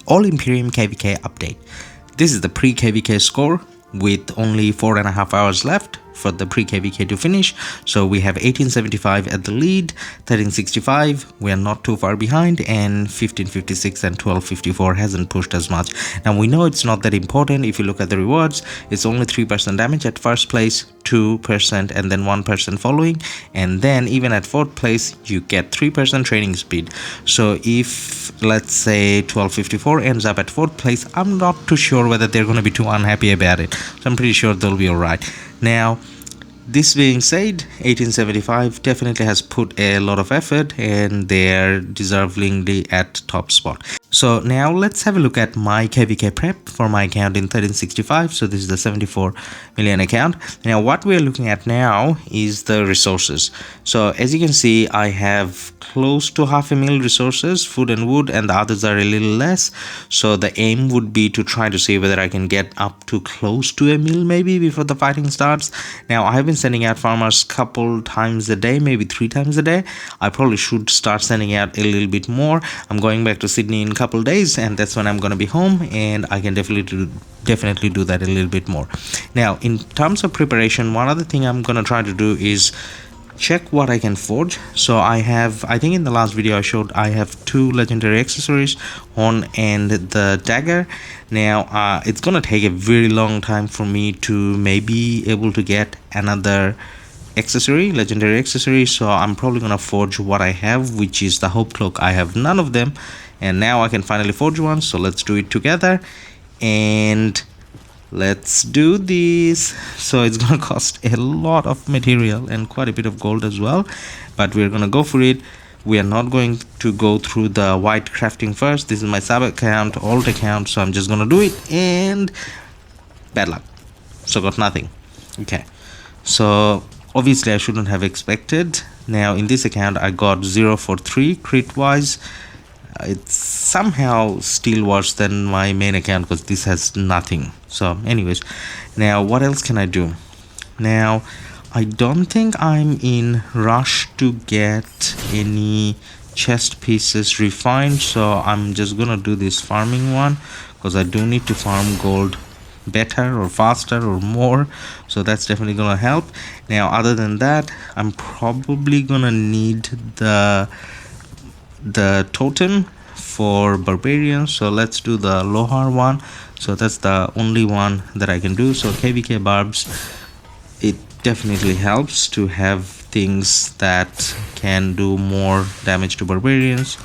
All Imperium KvK update. This is the pre-KvK score with only 4.5 hours left for the pre-KvK to finish. So we have 1875 at the lead, 1365 we are not too far behind, and 1556 and 1254 hasn't pushed as much. Now we know it's not that important. If you look at the rewards, it's only 3% damage at first place, 2% and then 1% following, and then even at fourth place you get 3% training speed. So if let's say 1254 ends up at fourth place, I'm not too sure whether they're going to be too unhappy about it, so I'm pretty sure they'll be alright. Now this being said, 1875 definitely has put a lot of effort and they're deservingly at top spot. So now let's have a look at my KvK Prep for my account in 1365. So this is the 74 million account. Now what we're looking at now is the resources. So as you can see, I have close to 500,000 resources, food and wood, and the others are a little less. So the aim would be to try to see whether I can get up to close to 1 mil maybe before the fighting starts. Now I have been sending out farmers couple times a day, maybe 3 times a day. I probably should start sending out a little bit more. I'm going back to Sydney in couple days, and that's when I'm going to be home, and I can definitely do that a little bit more. Now in terms of preparation, one other thing I'm going to try to do is check what I can forge. So I think in the last video I showed I have 2 legendary accessories, horn and the dagger. Now it's gonna take a very long time for me to maybe able to get another legendary accessory, so I'm probably gonna forge what I have, which is the hope cloak. I have none of them, and now I can finally forge one, so let's do it together and let's do this. So it's gonna cost a lot of material and quite a bit of gold as well, but we're gonna go for it. We are not going to go through the white crafting first. This is my sub account, alt account, so I'm just gonna do it, and bad luck, so got nothing. Okay, so obviously I shouldn't have expected. Now in this account I got 0 for 3 crit wise. It's somehow still worse than my main account because this has nothing. So anyways, now what else can I do? Now I don't think I'm in rush to get any chest pieces refined, so I'm just gonna do this farming one because I do need to farm gold better or faster or more, so that's definitely gonna help. Now other than that, I'm probably gonna need the totem for barbarians, so let's do the Lohar one. So that's the only one that I can do. So KvK barbs, it definitely helps to have things that can do more damage to barbarians.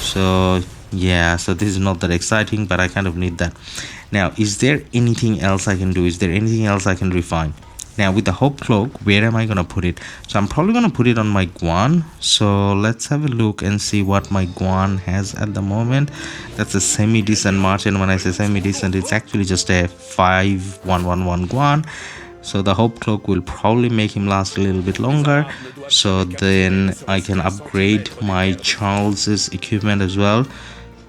So yeah, so this is not that exciting, but I kind of need that. Now is there anything else I can do? Is there anything else I can refine? Now with the hope cloak, where am I gonna put it? So I'm probably gonna put it on my Guan. So let's have a look and see what my Guan has at the moment. That's a semi-decent margin. When I say semi-decent, it's actually just a 5111 Guan. So the hope cloak will probably make him last a little bit longer, so then I can upgrade my Charles's equipment as well.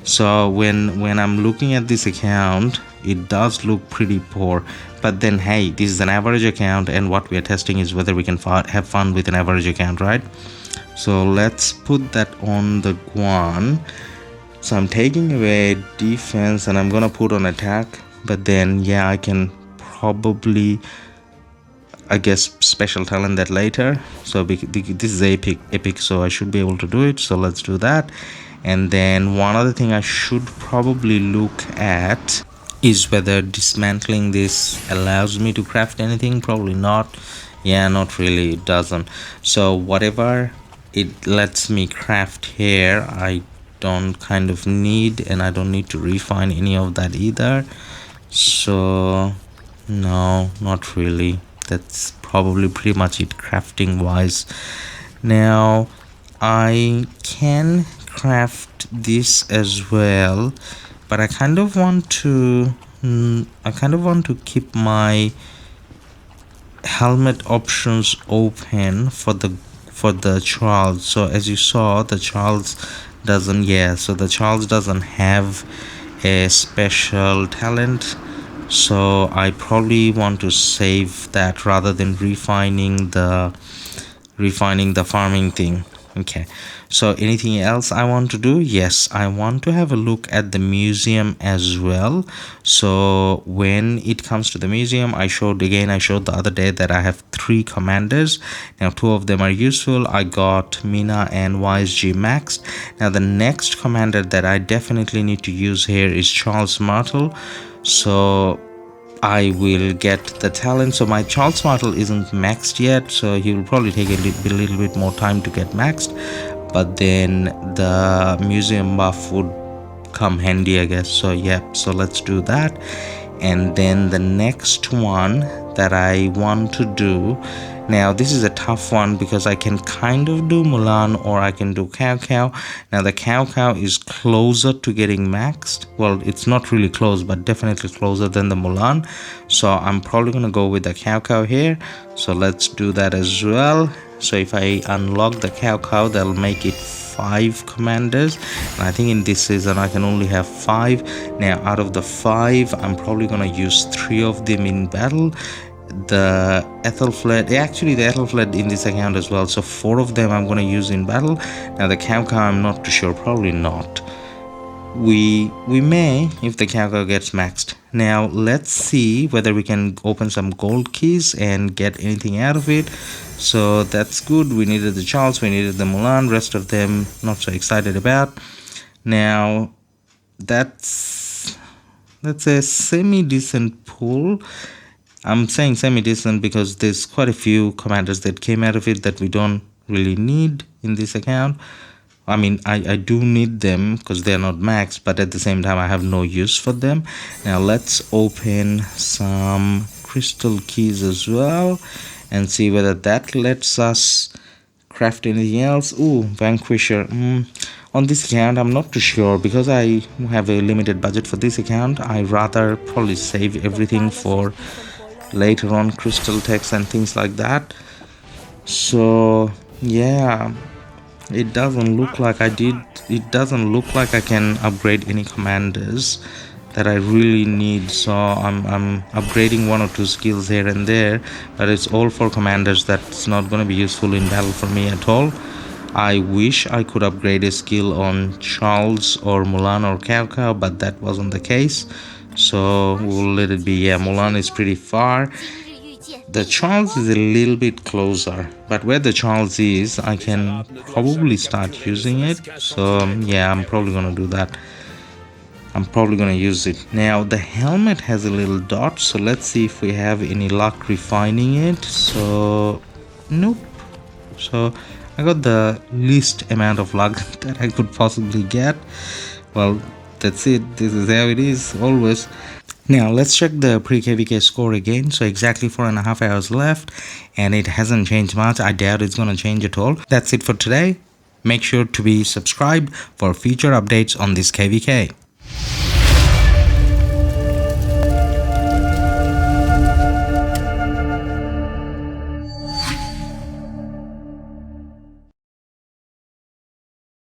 So when I'm looking at this account, it does look pretty poor, but then hey, this is an average account, and what we are testing is whether we can have fun with an average account, right? So let's put that on the Guan. So I'm taking away defense and I'm gonna put on attack, but then yeah, I can probably, I guess, special talent that later. So this is epic, so I should be able to do it. So let's do that. And then one other thing I should probably look at is whether dismantling this allows me to craft anything. Probably not. Yeah, not really, it doesn't. So whatever it lets me craft here, I don't kind of need, and I don't need to refine any of that either. So no, not really. That's probably pretty much it crafting wise. Now I can craft this as well, but I kind of want to keep my helmet options open for the Charles. So as you saw, the Charles doesn't, so the Charles doesn't have a special talent, so I probably want to save that rather than refining the farming thing. Okay, so anything else I want to do? Yes, I want to have a look at the museum as well. So when it comes to the museum, I showed the other day that I have 3 commanders. Now 2 of them are useful. I got Mina and YSG maxed. Now the next commander that I definitely need to use here is Charles Martel. So I will get the talent. So my Charles Martel isn't maxed yet, so he will probably take a little bit more time to get maxed, but then the museum buff would come handy, I guess. So yeah, so let's do that. And then the next one that I want to do, now this is a tough one because I can kind of do Mulan or I can do KvK. Now the KvK is closer to getting maxed. Well, it's not really close, but definitely closer than the Mulan. So I'm probably gonna go with the KvK here. So let's do that as well. So if I unlock the KvK, that'll make it 5 commanders, and I think in this season I can only have 5. Now out of the 5, I'm probably gonna use 3 of them in battle. The Ethelfled, actually the Ethelfled in this account as well, so 4 of them I'm going to use in battle. Now the KvK I'm not too sure, probably not. We may if the KvK gets maxed. Now let's see whether we can open some gold keys and get anything out of it. So that's good. We needed the Charles, we needed the Mulan, rest of them not so excited about. Now that's a semi-decent pull. I'm saying semi-decent because there's quite a few commanders that came out of it that we don't really need in this account. I mean, I do need them because they're not maxed, but at the same time I have no use for them. Now let's open some crystal keys as well and see whether that lets us craft anything else. Ooh, Vanquisher. On this account I'm not too sure because I have a limited budget for this account. I rather probably save everything for later on, crystal text and things like that. So yeah, it doesn't look like I can upgrade any commanders that I really need. So I'm upgrading 1 or 2 skills here and there, but it's all for commanders that's not going to be useful in battle for me at all. I wish I could upgrade a skill on Charles or Mulan or KvK, but that wasn't the case. So we'll let it be. Yeah, Mulan is pretty far. The Charles is a little bit closer, but where the Charles is, I can probably start using it. So yeah, I'm probably gonna do that. I'm probably gonna use it. Now the helmet has a little dot, so let's see if we have any luck refining it. So nope. So I got the least amount of luck that I could possibly get. Well, that's it. This is how it is always. Now let's check the pre-KvK score again. So exactly 4.5 hours left and it hasn't changed much. I doubt it's going to change at all. That's it for today. Make sure to be subscribed for future updates on this KvK.